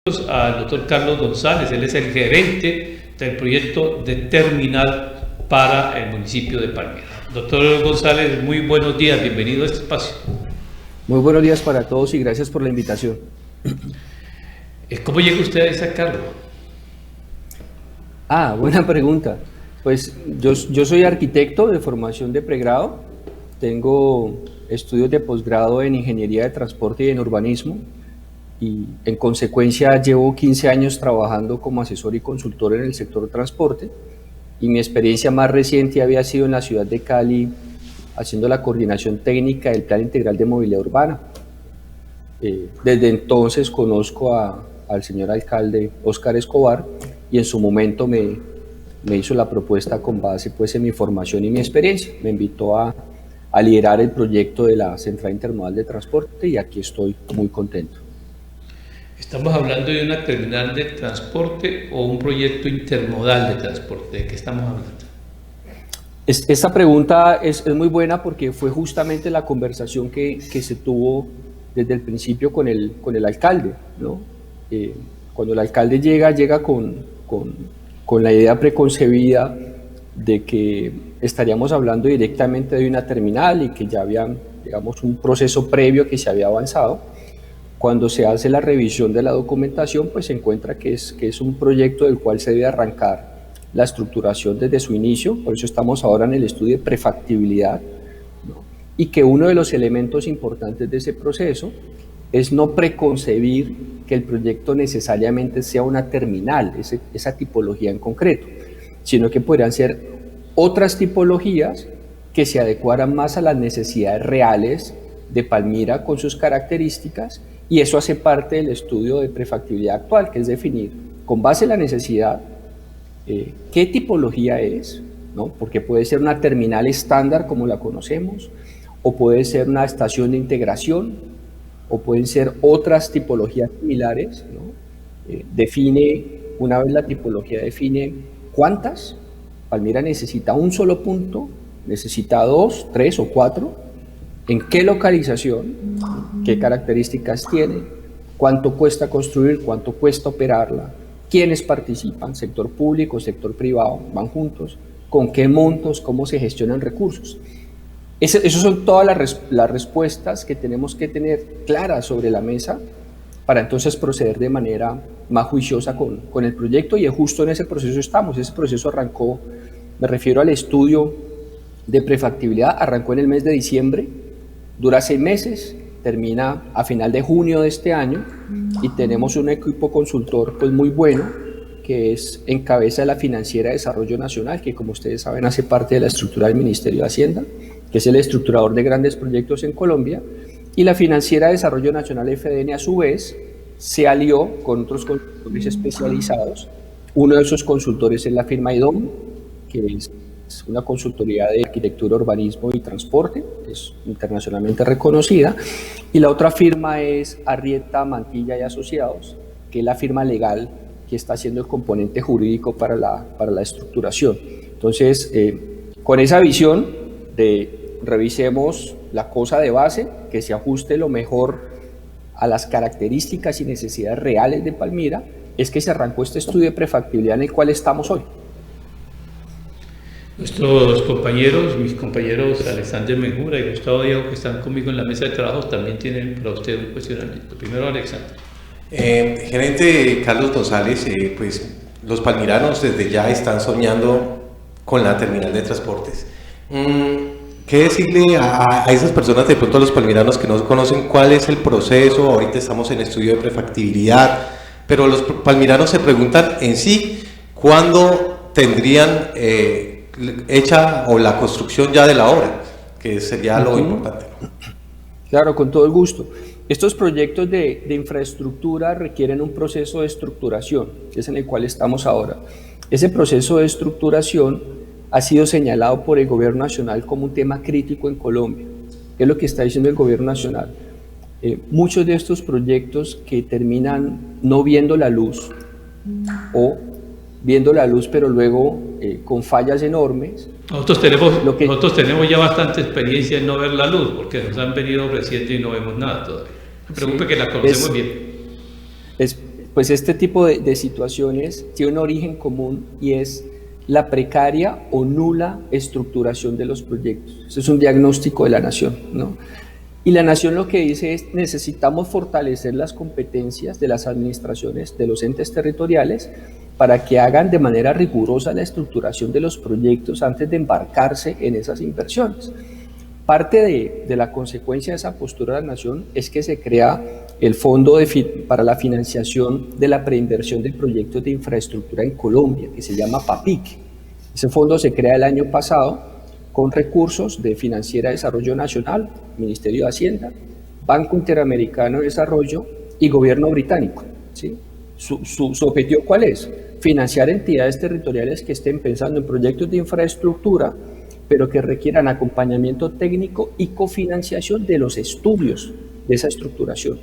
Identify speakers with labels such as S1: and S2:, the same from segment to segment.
S1: Al doctor Carlos González, él es el gerente del proyecto de terminal para el municipio de Palmira. Doctor González, muy buenos días, bienvenido a este espacio.
S2: Muy buenos días para todos y gracias por la invitación.
S1: ¿Cómo llega usted a ese cargo?
S2: Buena pregunta. Pues yo soy arquitecto de formación de pregrado, tengo estudios de posgrado en ingeniería de transporte y en urbanismo, y en consecuencia llevo 15 años trabajando como asesor y consultor en el sector transporte, y mi experiencia más reciente había sido en la ciudad de Cali haciendo la coordinación técnica del Plan Integral de Movilidad Urbana. Desde entonces conozco al señor alcalde Óscar Escobar y en su momento me hizo la propuesta con base pues en mi formación y mi experiencia. Me invitó a liderar el proyecto de la Central Intermodal de Transporte y aquí estoy muy contento.
S1: ¿Estamos hablando de una terminal de transporte o un proyecto intermodal de transporte? ¿De qué estamos hablando?
S2: Esta pregunta es muy buena porque fue justamente la conversación que se tuvo desde el principio con el alcalde, ¿no? Cuando el alcalde llega con la idea preconcebida de que estaríamos hablando directamente de una terminal y que ya había, digamos, un proceso previo que se había avanzado. Cuando se hace la revisión de la documentación, pues se encuentra que es un proyecto del cual se debe arrancar la estructuración desde su inicio, por eso estamos ahora en el estudio de prefactibilidad, ¿no? Y que uno de los elementos importantes de ese proceso es no preconcebir que el proyecto necesariamente sea una terminal, esa tipología en concreto, sino que podrían ser otras tipologías que se adecuaran más a las necesidades reales de Palmira con sus características, y eso hace parte del estudio de prefactibilidad actual, que es definir, con base en la necesidad, qué tipología es, ¿no? Porque puede ser una terminal estándar como la conocemos, o puede ser una estación de integración, o pueden ser otras tipologías similares, ¿no? Una vez la tipología define cuántas, Palmira necesita un solo punto, necesita 2, 3 o 4, en qué localización, qué características tiene, cuánto cuesta construir, cuánto cuesta operarla, quiénes participan, sector público, sector privado, van juntos, con qué montos, cómo se gestionan recursos. Esas son todas las respuestas que tenemos que tener claras sobre la mesa para entonces proceder de manera más juiciosa con el proyecto, y justo en ese proceso estamos. Ese proceso arrancó, me refiero al estudio de prefactibilidad, arrancó en el mes de diciembre, dura 6 meses, termina a final de junio de este año, y tenemos un equipo consultor pues muy bueno, que es en cabeza de la Financiera de Desarrollo Nacional, que como ustedes saben hace parte de la estructura del Ministerio de Hacienda, que es el estructurador de grandes proyectos en Colombia, y la Financiera de Desarrollo Nacional FDN a su vez se alió con otros consultores especializados. Uno de esos consultores es la firma IDOM, que es una consultoría de arquitectura, urbanismo y transporte, es internacionalmente reconocida, y la otra firma es Arrieta, Mantilla y Asociados, que es la firma legal que está haciendo el componente jurídico para la estructuración. Entonces, con esa visión de revisemos la cosa de base, que se ajuste lo mejor a las características y necesidades reales de Palmira, es que se arrancó este estudio de prefactibilidad en el cual estamos hoy.
S1: Nuestros compañeros, mis compañeros Alexander Menjura y Gustavo Diego, que están conmigo en la mesa de trabajo, también tienen para usted un cuestionamiento. Primero, Alexander.
S3: Gerente Carlos González, pues los palmiranos desde ya están soñando con la terminal de transportes. ¿Qué decirle a esas personas, de pronto a los palmiranos que no conocen cuál es el proceso? Ahorita estamos en estudio de prefactibilidad, pero los palmiranos se preguntan en sí, ¿cuándo tendrían hecha o la construcción ya de la obra? Que sería lo importante, ¿no?
S2: Claro, con todo el gusto. Estos proyectos de infraestructura requieren un proceso de estructuración, que es en el cual estamos ahora. Ese proceso de estructuración ha sido señalado por el Gobierno Nacional como un tema crítico en Colombia. ¿Qué es lo que está diciendo el Gobierno Nacional? Muchos de estos proyectos que terminan no viendo la luz, o viendo la luz pero luego con fallas enormes.
S1: Nosotros tenemos ya bastante experiencia en no ver la luz, porque nos han venido ofreciendo y no vemos nada todavía. No se preocupe, que la conocemos bien.
S2: pues este tipo de situaciones tiene un origen común y es la precaria o nula estructuración de los proyectos. Ese es un diagnóstico de la nación, ¿no? Y la nación lo que dice es: necesitamos fortalecer las competencias de las administraciones, de los entes territoriales, para que hagan de manera rigurosa la estructuración de los proyectos antes de embarcarse en esas inversiones. Parte de la consecuencia de esa postura de la nación es que se crea el Fondo para la Financiación de la Preinversión de Proyectos de Infraestructura en Colombia, que se llama PAPIC. Ese fondo se crea el año pasado con recursos de Financiera de Desarrollo Nacional, Ministerio de Hacienda, Banco Interamericano de Desarrollo y Gobierno británico, ¿sí? ¿Su objetivo cuál es? Financiar entidades territoriales que estén pensando en proyectos de infraestructura, pero que requieran acompañamiento técnico y cofinanciación de los estudios de esa estructuración.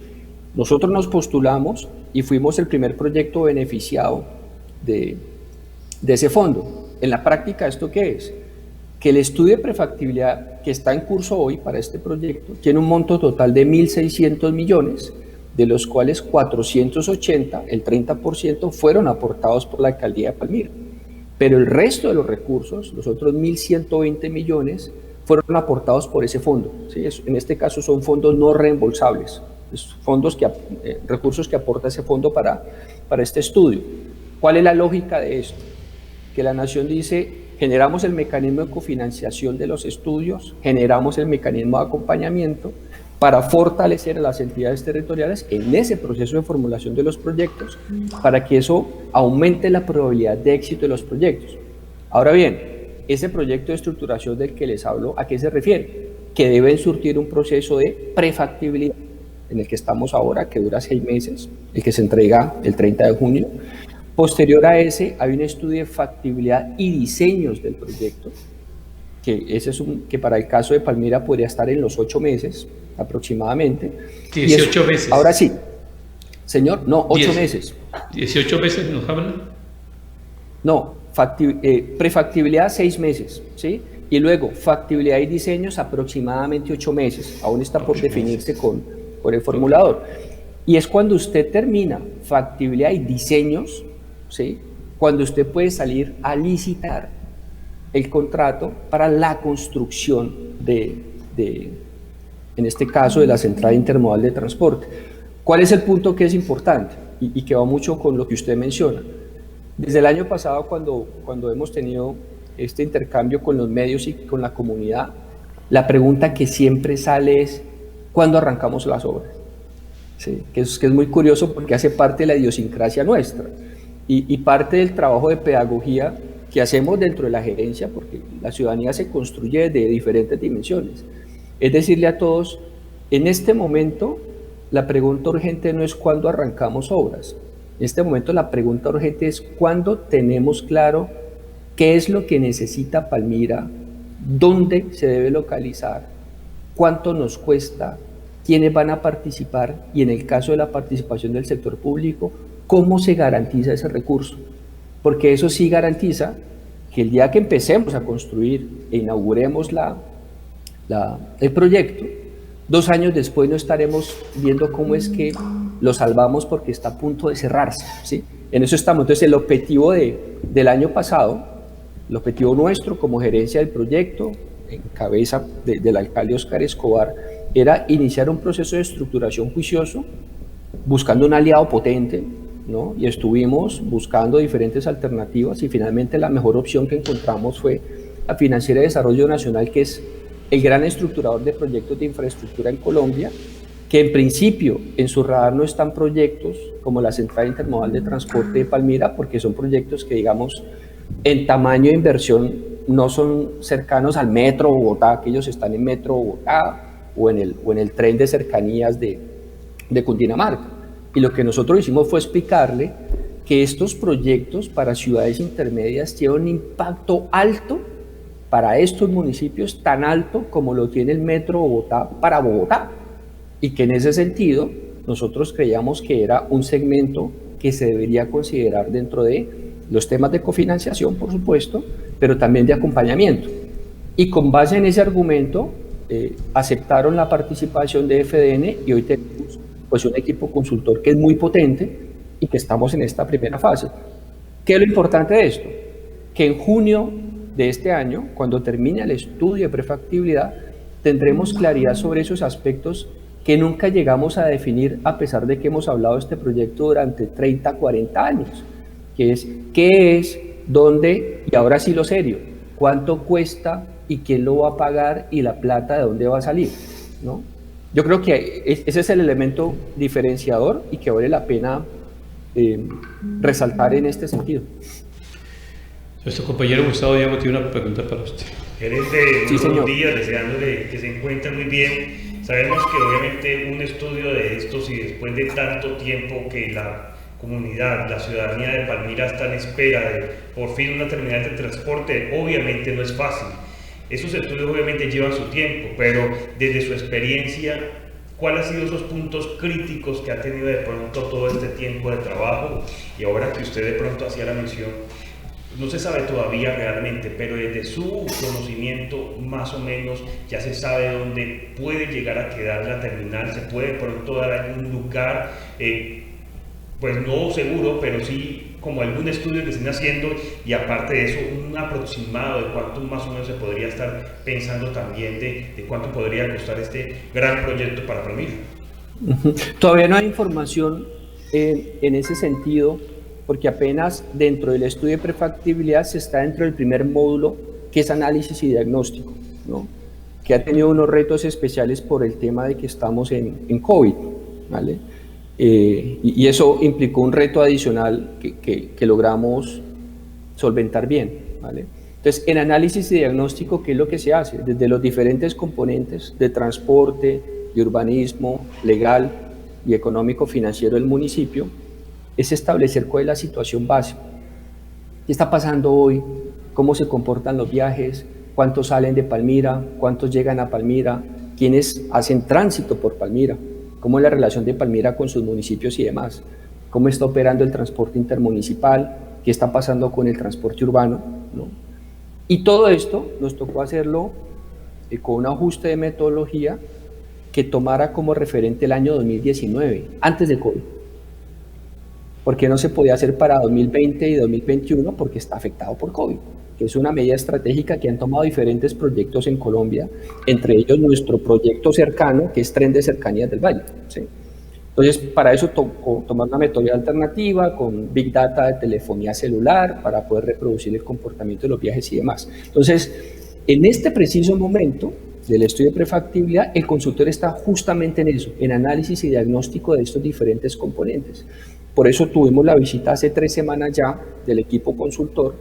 S2: Nosotros nos postulamos y fuimos el primer proyecto beneficiado de ese fondo. En la práctica, ¿esto qué es? Que el estudio de prefactibilidad que está en curso hoy para este proyecto tiene un monto total de 1.600 millones, de los cuales 480, el 30%, fueron aportados por la Alcaldía de Palmira. Pero el resto de los recursos, los otros 1.120 millones, fueron aportados por ese fondo, ¿sí? En este caso son fondos no reembolsables, recursos que aporta ese fondo para este estudio. ¿Cuál es la lógica de esto? Que la nación dice: generamos el mecanismo de cofinanciación de los estudios, generamos el mecanismo de acompañamiento para fortalecer a las entidades territoriales en ese proceso de formulación de los proyectos, para que eso aumente la probabilidad de éxito de los proyectos. Ahora bien, ese proyecto de estructuración del que les hablo, ¿a qué se refiere? Que deben surtir un proceso de prefactibilidad, en el que estamos ahora, que dura 6 meses, el que se entrega el 30 de junio. Posterior a ese, hay un estudio de factibilidad y diseños del proyecto, que para el caso de Palmira podría estar en los 8 meses aproximadamente.
S1: 18 meses.
S2: Ahora sí, señor, no, 8 meses.
S1: 18 meses nos hablan.
S2: No, prefactibilidad 6 meses, ¿sí? Y luego factibilidad y diseños aproximadamente 8 meses. Aún está por definirse con el formulador. Y es cuando usted termina factibilidad y diseños, ¿sí? Cuando usted puede salir a licitar el contrato para la construcción en este caso, de la central intermodal de transporte. ¿Cuál es el punto que es importante y que va mucho con lo que usted menciona? Desde el año pasado, cuando hemos tenido este intercambio con los medios y con la comunidad, la pregunta que siempre sale es: ¿cuándo arrancamos las obras? Sí, que es muy curioso porque hace parte de la idiosincrasia nuestra y parte del trabajo de pedagogía que hacemos dentro de la gerencia, porque la ciudadanía se construye de diferentes dimensiones. Es decirle a todos: en este momento la pregunta urgente no es cuándo arrancamos obras. En este momento la pregunta urgente es cuándo tenemos claro qué es lo que necesita Palmira, dónde se debe localizar, cuánto nos cuesta, quiénes van a participar y, en el caso de la participación del sector público, cómo se garantiza ese recurso. Porque eso sí garantiza que el día que empecemos a construir e inauguremos el proyecto, 2 años después no estaremos viendo cómo es que lo salvamos porque está a punto de cerrarse, ¿sí? En eso estamos. Entonces, el objetivo del año pasado, el objetivo nuestro como gerencia del proyecto, en cabeza del alcalde Óscar Escobar, era iniciar un proceso de estructuración juicioso, buscando un aliado potente, ¿no? Y estuvimos buscando diferentes alternativas y finalmente la mejor opción que encontramos fue la Financiera de Desarrollo Nacional, que es el gran estructurador de proyectos de infraestructura en Colombia, que en principio en su radar no están proyectos como la Central Intermodal de Transporte de Palmira, porque son proyectos que, digamos, en tamaño de inversión no son cercanos al Metro Bogotá, que ellos están en Metro Bogotá o en el tren de cercanías de Cundinamarca. Y lo que nosotros hicimos fue explicarle que estos proyectos para ciudades intermedias tienen un impacto alto para estos municipios, tan alto como lo tiene el Metro Bogotá para Bogotá, y que en ese sentido nosotros creíamos que era un segmento que se debería considerar dentro de los temas de cofinanciación, por supuesto, pero también de acompañamiento. Y con base en ese argumento aceptaron la participación de FDN y hoy tenemos pues un equipo consultor que es muy potente, y que estamos en esta primera fase. ¿Qué es lo importante de esto? Que en junio de este año, cuando termine el estudio de prefactibilidad, tendremos claridad sobre esos aspectos que nunca llegamos a definir a pesar de que hemos hablado de este proyecto durante 30, 40 años, que es qué es, dónde y ahora sí lo serio, cuánto cuesta y quién lo va a pagar y la plata de dónde va a salir, ¿no? Yo creo que ese es el elemento diferenciador y que vale la pena resaltar en este sentido.
S1: Nuestro compañero Gustavo Diego tiene una pregunta para usted.
S4: Gerente,
S2: sí,
S4: buenos días, deseándole que se encuentre muy bien. Sabemos que obviamente un estudio de estos y después de tanto tiempo que la comunidad, la ciudadanía de Palmira está en espera de por fin una terminal de transporte, obviamente no es fácil. Esos estudios obviamente llevan su tiempo, pero desde su experiencia, ¿cuáles han sido esos puntos críticos que ha tenido de pronto todo este tiempo de trabajo? Y ahora que usted de pronto hacía la mención, no se sabe todavía realmente, pero desde su conocimiento más o menos ya se sabe dónde puede llegar a quedar la terminal, se puede de pronto dar algún lugar, pues no seguro, pero sí como algún estudio que estén haciendo, y aparte de eso un aproximado de cuánto más o menos se podría estar pensando también de cuánto podría costar este gran proyecto para Palmira.
S2: Todavía no hay información en ese sentido, porque apenas dentro del estudio de prefactibilidad se está dentro del primer módulo, que es análisis y diagnóstico, ¿no? Que ha tenido unos retos especiales por el tema de que estamos en COVID, ¿vale? Y eso implicó un reto adicional que logramos solventar bien, ¿vale? Entonces, en análisis y diagnóstico, ¿qué es lo que se hace? Desde los diferentes componentes de transporte, de urbanismo, legal y económico-financiero del municipio, es establecer cuál es la situación base. ¿Qué está pasando hoy? ¿Cómo se comportan los viajes? ¿Cuántos salen de Palmira? ¿Cuántos llegan a Palmira? ¿Quiénes hacen tránsito por Palmira? ¿Cómo es la relación de Palmira con sus municipios y demás? ¿Cómo está operando el transporte intermunicipal? ¿Qué está pasando con el transporte urbano? ¿No? Y todo esto nos tocó hacerlo con un ajuste de metodología que tomara como referente el año 2019, antes de COVID. Porque no se podía hacer para 2020 y 2021 porque está afectado por COVID, que es una medida estratégica que han tomado diferentes proyectos en Colombia, entre ellos nuestro proyecto cercano, que es Tren de Cercanías del Valle, ¿sí? Entonces, para eso tocó tomar una metodología alternativa con Big Data de telefonía celular para poder reproducir el comportamiento de los viajes y demás. Entonces, en este preciso momento del estudio de prefactibilidad, el consultor está justamente en eso, en análisis y diagnóstico de estos diferentes componentes. Por eso tuvimos la visita hace 3 semanas ya del equipo consultor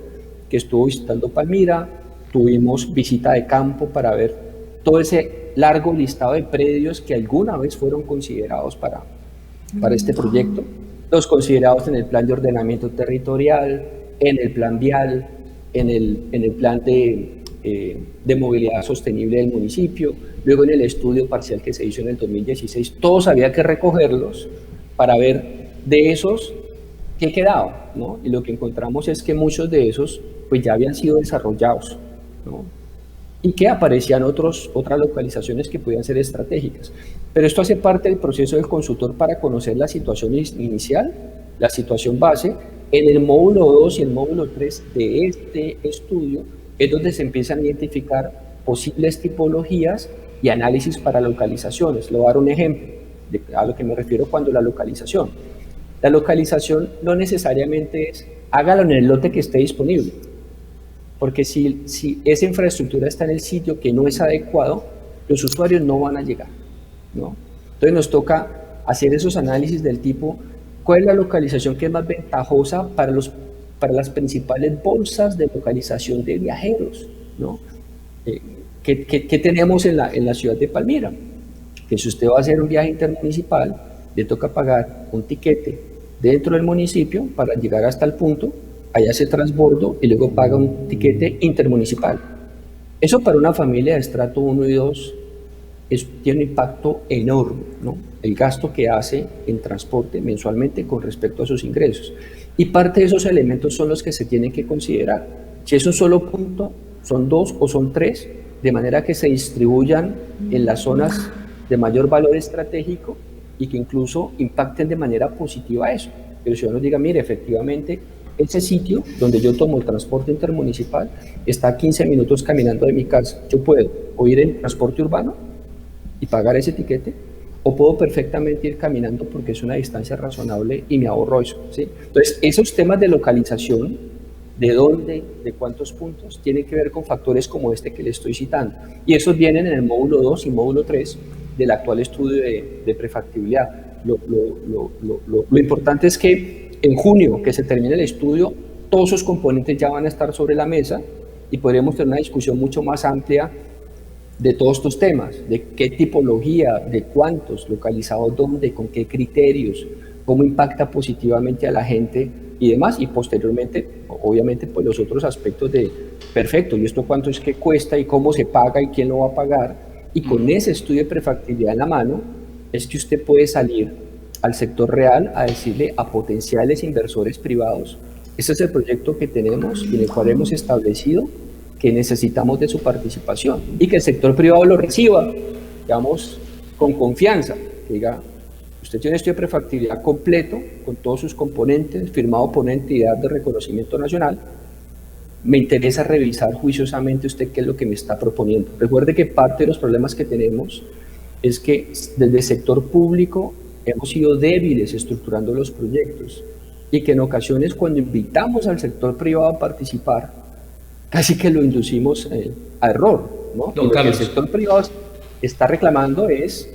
S2: que estuvo visitando Palmira, tuvimos visita de campo para ver todo ese largo listado de predios que alguna vez fueron considerados para este proyecto, los considerados en el plan de ordenamiento territorial, en el plan vial, en el plan de movilidad sostenible del municipio, luego en el estudio parcial que se hizo en el 2016, todos había que recogerlos para ver de esos qué quedaba, ¿no? Y lo que encontramos es que muchos de esos pues ya habían sido desarrollados, ¿no? Y que aparecían otras localizaciones que podían ser estratégicas. Pero esto hace parte del proceso del consultor para conocer la situación inicial, la situación base. En el módulo 2 y el módulo 3 de este estudio es donde se empiezan a identificar posibles tipologías y análisis para localizaciones. Le voy a dar un ejemplo a lo que me refiero cuando la localización. La localización no necesariamente es hágalo en el lote que esté disponible, porque si esa infraestructura está en el sitio que no es adecuado, los usuarios no van a llegar, ¿no? Entonces nos toca hacer esos análisis del tipo, ¿cuál es la localización que es más ventajosa para las principales bolsas de localización de viajeros, ¿no? ¿Qué tenemos en la ciudad de Palmira? Que si usted va a hacer un viaje intermunicipal, le toca pagar un tiquete dentro del municipio para llegar hasta el punto, allá se transbordo y luego paga un tiquete intermunicipal. Eso para una familia de estrato 1 y 2 tiene un impacto enorme, ¿no? El gasto que hace en transporte mensualmente con respecto a sus ingresos. Y parte de esos elementos son los que se tienen que considerar. Si es un solo punto, son 2 o son 3, de manera que se distribuyan en las zonas de mayor valor estratégico y que incluso impacten de manera positiva eso. Que los ciudadanos digan, mire, efectivamente, ese sitio donde yo tomo el transporte intermunicipal está a 15 minutos caminando de mi casa. Yo puedo o ir en transporte urbano y pagar ese tiquete, o puedo perfectamente ir caminando porque es una distancia razonable y me ahorro eso, ¿sí? Entonces, esos temas de localización, de dónde, de cuántos puntos, tienen que ver con factores como este que le estoy citando. Y esos vienen en el módulo 2 y módulo 3 del actual estudio de prefactibilidad. Lo importante es que en junio, que se termine el estudio, todos esos componentes ya van a estar sobre la mesa y podremos tener una discusión mucho más amplia de todos estos temas, de qué tipología, de cuántos, localizados dónde, con qué criterios, cómo impacta positivamente a la gente y demás, y posteriormente, obviamente, pues los otros aspectos de, perfecto, y esto cuánto es que cuesta y cómo se paga y quién lo va a pagar, y con ese estudio de prefactibilidad en la mano, es que usted puede salir al sector real a decirle a potenciales inversores privados, este es el proyecto que tenemos y en el cual hemos establecido que necesitamos de su participación y que el sector privado lo reciba, digamos, con confianza, que diga, usted tiene un estudio de prefactibilidad completo, con todos sus componentes, firmado por una entidad de reconocimiento nacional, me interesa revisar juiciosamente usted qué es lo que me está proponiendo. Recuerde que parte de los problemas que tenemos es que desde el sector público hemos sido débiles estructurando los proyectos y que en ocasiones cuando invitamos al sector privado a participar, casi que lo inducimos a error, ¿no?
S1: Don
S2: y lo que el
S1: Carlos.
S2: sector privado está reclamando es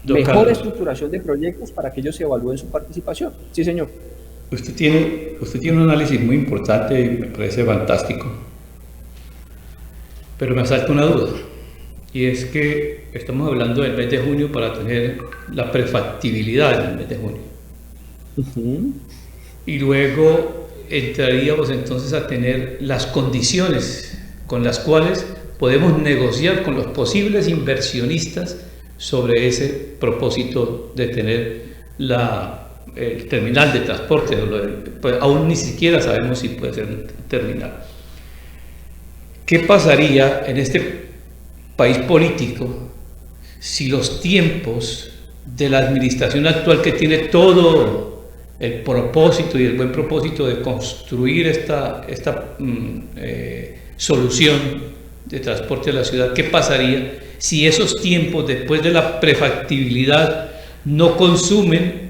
S1: Don
S2: mejor
S1: Carlos,
S2: estructuración de proyectos para que ellos se evalúen su participación. Sí, señor.
S1: usted tiene un análisis muy importante y me parece fantástico, pero me asalta una duda, y es que estamos hablando del mes de junio para tener la prefactibilidad en el mes de junio. Y luego entraríamos entonces a tener las condiciones con las cuales podemos negociar con los posibles inversionistas sobre ese propósito de tener el terminal de transporte. Pues aún ni siquiera sabemos si puede ser un terminal. ¿Qué pasaría en este país político si los tiempos de la administración actual, que tiene todo el propósito y el buen propósito de construir esta solución de transporte a la ciudad, qué pasaría si esos tiempos después de la prefactibilidad no consumen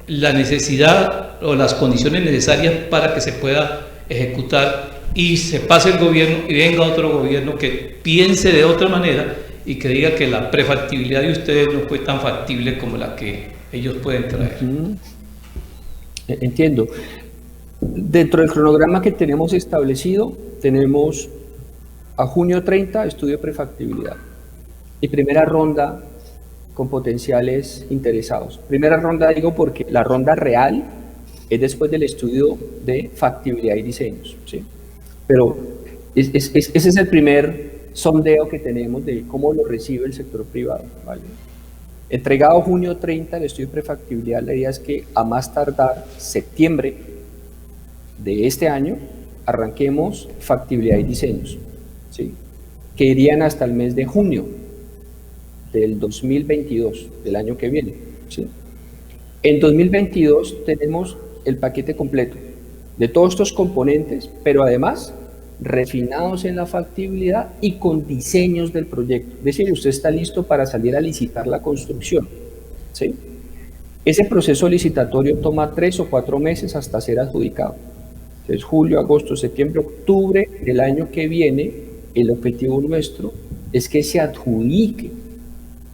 S1: la necesidad o las condiciones necesarias para que se pueda ejecutar y se pase el gobierno y venga otro gobierno que piense de otra manera y que diga que la prefactibilidad de ustedes no fue tan factible como la que ellos pueden traer?
S2: Entiendo. Dentro del cronograma que tenemos establecido, tenemos a junio 30 estudio de prefactibilidad y primera ronda con potenciales interesados. Primera ronda digo porque la ronda real es después del estudio de factibilidad y diseños, ¿sí? Pero ese es el primer sondeo que tenemos de cómo lo recibe el sector privado, ¿vale? Entregado junio 30 el estudio de prefactibilidad, la idea es que a más tardar septiembre de este año arranquemos factibilidad y diseños, ¿sí? Que irían hasta el mes de junio del 2022, del año que viene, ¿sí? En 2022 tenemos el paquete completo de todos estos componentes, pero además refinados en la factibilidad y con diseños del proyecto. Es decir, usted está listo para salir a licitar la construcción, ¿sí? Ese proceso licitatorio toma 3 o 4 meses hasta ser adjudicado. Entonces, julio, agosto, septiembre, octubre del año que viene, el objetivo nuestro es que se adjudique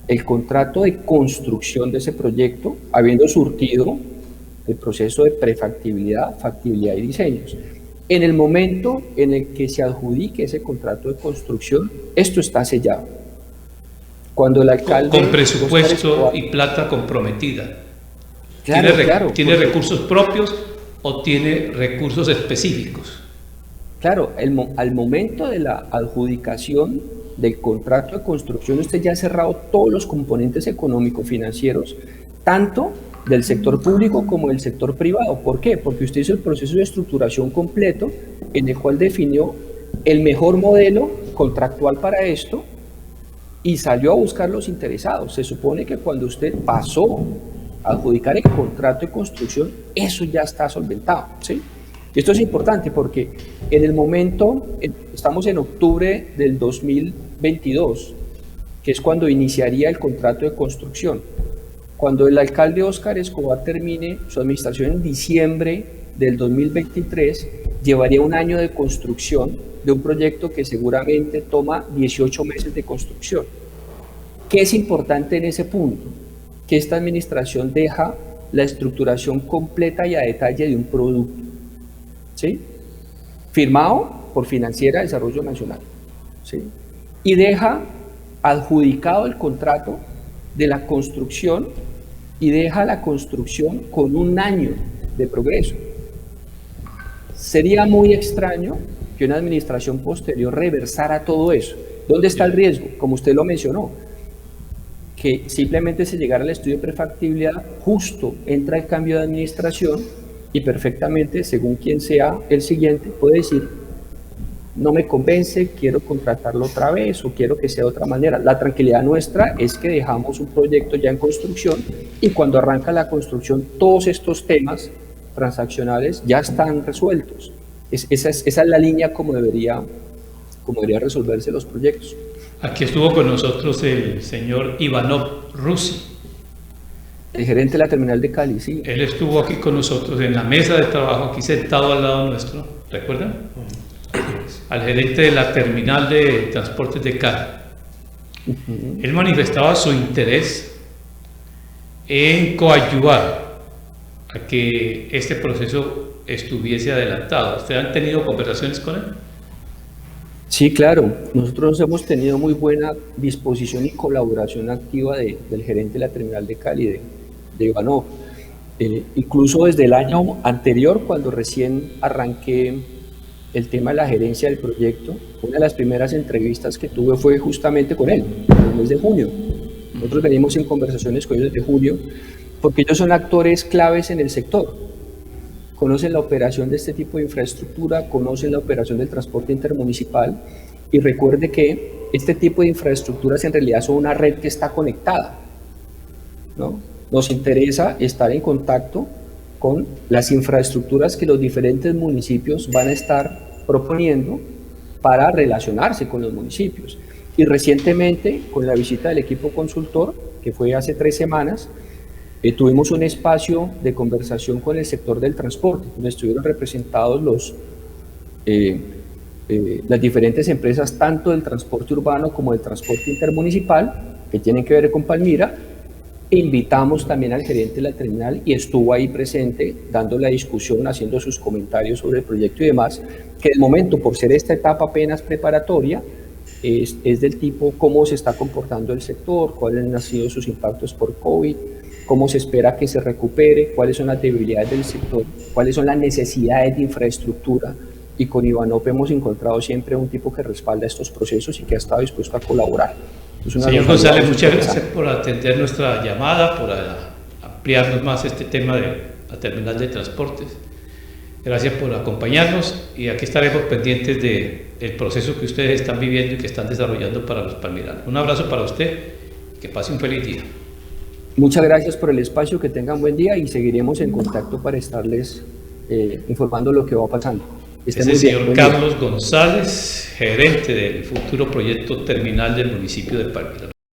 S2: el contrato de construcción de ese proyecto, habiendo surtido el proceso de prefactibilidad, factibilidad y diseños. En el momento en el que se adjudique ese contrato de construcción, esto está sellado. Cuando el alcalde...
S1: Con presupuesto y plata comprometida.
S2: Claro,
S1: ¿Tiene recursos propios o tiene recursos específicos?
S2: Claro, al momento de la adjudicación del contrato de construcción, usted ya ha cerrado todos los componentes económico-financieros, tanto del sector público como del sector privado. ¿Por qué? Porque usted hizo el proceso de estructuración completo en el cual definió el mejor modelo contractual para esto y salió a buscar los interesados. Se supone que cuando usted pasó adjudicar el contrato de construcción, eso ya está solventado, ¿sí? Y esto es importante porque en el momento, estamos en octubre del 2022, que es cuando iniciaría el contrato de construcción. Cuando el alcalde Óscar Escobar termine su administración en diciembre del 2023, llevaría un año de construcción de un proyecto que seguramente toma 18 meses de construcción. ¿Qué es importante en ese punto? Que esta administración deja la estructuración completa y a detalle de un producto, ¿sí? Firmado por Financiera de Desarrollo Nacional, ¿sí? Y deja adjudicado el contrato de la construcción y deja la construcción con un año de progreso. Sería muy extraño que una administración posterior reversara todo eso. ¿Dónde está el riesgo? Como usted lo mencionó, que simplemente se llegara al estudio de prefactibilidad, justo entra el cambio de administración y perfectamente, según quien sea el siguiente, puede decir, no me convence, quiero contratarlo otra vez o quiero que sea de otra manera. La tranquilidad nuestra es que dejamos un proyecto ya en construcción y cuando arranca la construcción todos estos temas transaccionales ya están resueltos. Esa es la línea como debería resolverse los proyectos.
S1: Aquí estuvo con nosotros el señor Ivanov Rusi.
S2: El gerente de la terminal de Cali, sí.
S1: Él estuvo aquí con nosotros en la mesa de trabajo, aquí sentado al lado nuestro, ¿recuerdan? Al gerente de la terminal de transportes de Cali. Él manifestaba su interés en coadyuvar a que este proceso estuviese adelantado. ¿Ustedes han tenido conversaciones con él?
S2: Sí, claro. Nosotros hemos tenido muy buena disposición y colaboración activa del gerente de la terminal de Cali, de Ivanov. Incluso desde el año anterior, cuando recién arranqué el tema de la gerencia del proyecto, una de las primeras entrevistas que tuve fue justamente con él, en el mes de junio. Nosotros venimos en conversaciones con ellos desde junio, porque ellos son actores claves en el sector. Conocen la operación de este tipo de infraestructura, conocen la operación del transporte intermunicipal y recuerde que este tipo de infraestructuras en realidad son una red que está conectada, ¿no? Nos interesa estar en contacto con las infraestructuras que los diferentes municipios van a estar proponiendo para relacionarse con los municipios. Y recientemente, con la visita del equipo consultor, que fue hace 3 semanas, tuvimos un espacio de conversación con el sector del transporte, donde estuvieron representados las diferentes empresas, tanto del transporte urbano como del transporte intermunicipal, que tienen que ver con Palmira. Invitamos también al gerente de la terminal y estuvo ahí presente, dando la discusión, haciendo sus comentarios sobre el proyecto y demás, que de momento, por ser esta etapa apenas preparatoria, es del tipo cómo se está comportando el sector, cuáles han sido sus impactos por COVID, cómo se espera que se recupere, cuáles son las debilidades del sector, cuáles son las necesidades de infraestructura, y con Ivanov hemos encontrado siempre un tipo que respalda estos procesos y que ha estado dispuesto a colaborar.
S1: Señor González, muchas gracias por atender nuestra llamada, por ampliarnos más este tema de la terminal de transportes. Gracias por acompañarnos y aquí estaremos pendientes del proceso que ustedes están viviendo y que están desarrollando para los palmiranos. Un abrazo para usted, que pase un feliz día.
S2: Muchas gracias por el espacio, que tengan buen día y seguiremos en contacto para estarles informando lo que va pasando.
S1: Es el señor Carlos González, gerente del futuro proyecto terminal del municipio de Palmira.